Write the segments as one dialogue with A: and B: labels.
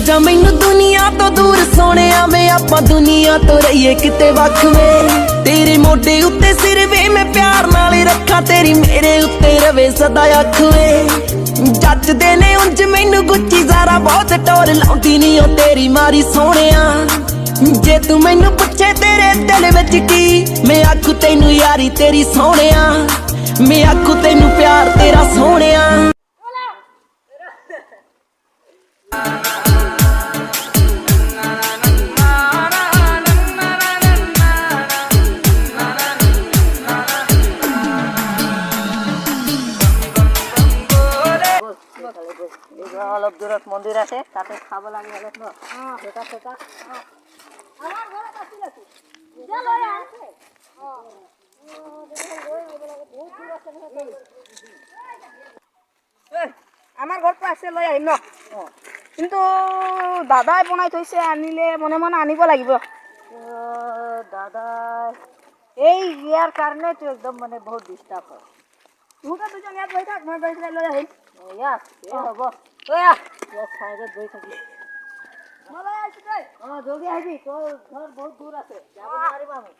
A: जा मैनू दुनिया तो दूर सोने वे आपां दुनिया तो रहीए किते वख वे तेरे मोढे उत्ते सिर वे मैं प्यार नाल रखा तेरी मेरे उत्ते रवे सदा अख वे जचदे ने उंज मैनू गुच्ची ज़ारा बहुत टोर लाउंदी नी ओ तेरी मारी सोहणिया जे तू मैनू पुछे तेरे दिल विच की मैं आखू तैनू यारी तेरी सोहणिया मैं आखू तैनू प्यार तेरा सोहणिया
B: অলপ দূৰত মন্দিৰ আছে তাতে খাব লাগে অলপ ন সেটা সেটা আমাৰ ঘৰত আছিল আছে যা লৈ আছে বহুত দূৰ আছে আমাৰ ঘৰটো আছে লৈ আহিম ন কিন্তু দাদাই বনাই থৈছে আনিলে মনে মনে আনিব লাগিব দাদা এই ইয়াৰ কাৰণেতো একদম মানে বহুত ডিষ্টাৰ্ব হয় তোমরা দুজন ইয়াত বহি থাক মই বহি লৈ আহিম ইয়াত হ'ব সাইডত বহি থাকি মই আইছো তই জলদি আহিবি তোৰ ঘৰ বহুত দূৰ আছে যাব নোৱাৰিম আমি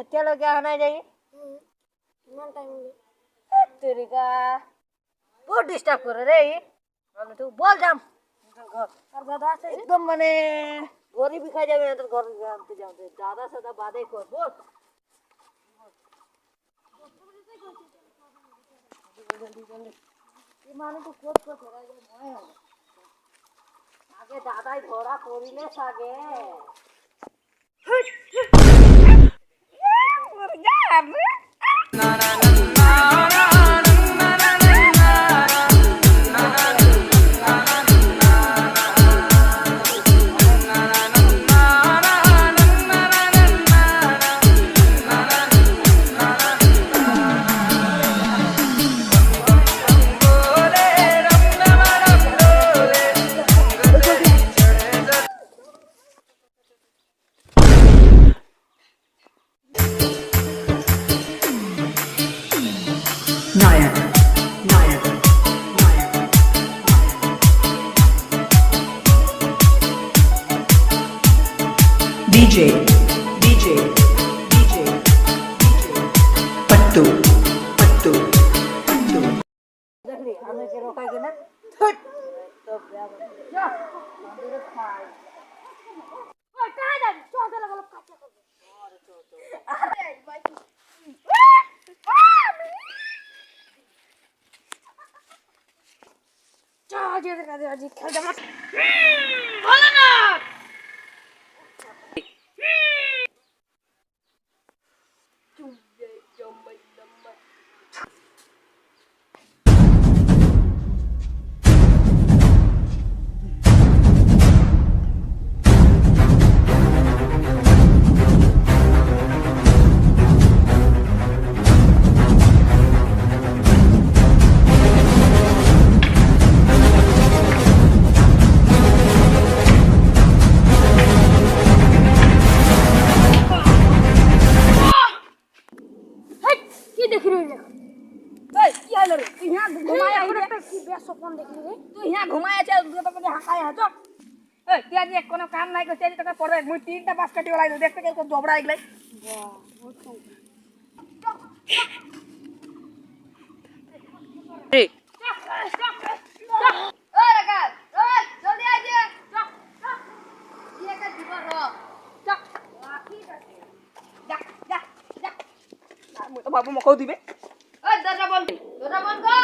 B: এতিয়ালৈকে অহা নাই নেকি ইমান টাইম তেৰিকা বহুত ডিষ্টাৰ্ব কৰে ৰে মানুহটো বল যাম ঘৰ আর দাদা আছে একদম মানে গরি বিখাই যাবে এত ঘর আনতে যাওতে দাদা সাদা বাদে কর বল এই মানুষটো কোট কোট ধরা যায় নয় আগে দাদাই ধরা পড়িলে সাগে
C: DJ Pattu
B: देखली हमें के रोका के ना थट तो क्या जा मंदिर खाए ओए कहां जा चौथे लगा लो काट कर अरे भाई जा जी खेल दे मत बोला ना तू यहाँ घुमाया चल तो मुझे हकाया है तो ए त्याजी एक कोनो काम नाही करते तो पड़े मुई तीनटा पास काटी वाला देखते के जोबड़ा एक लाई वाह बहुत ए ओ रका ओ जल्दी आ जा ये का जीवन हो चक ठीक है जा मुई तो बाबू मको दिबे ओ दरजा बंद कर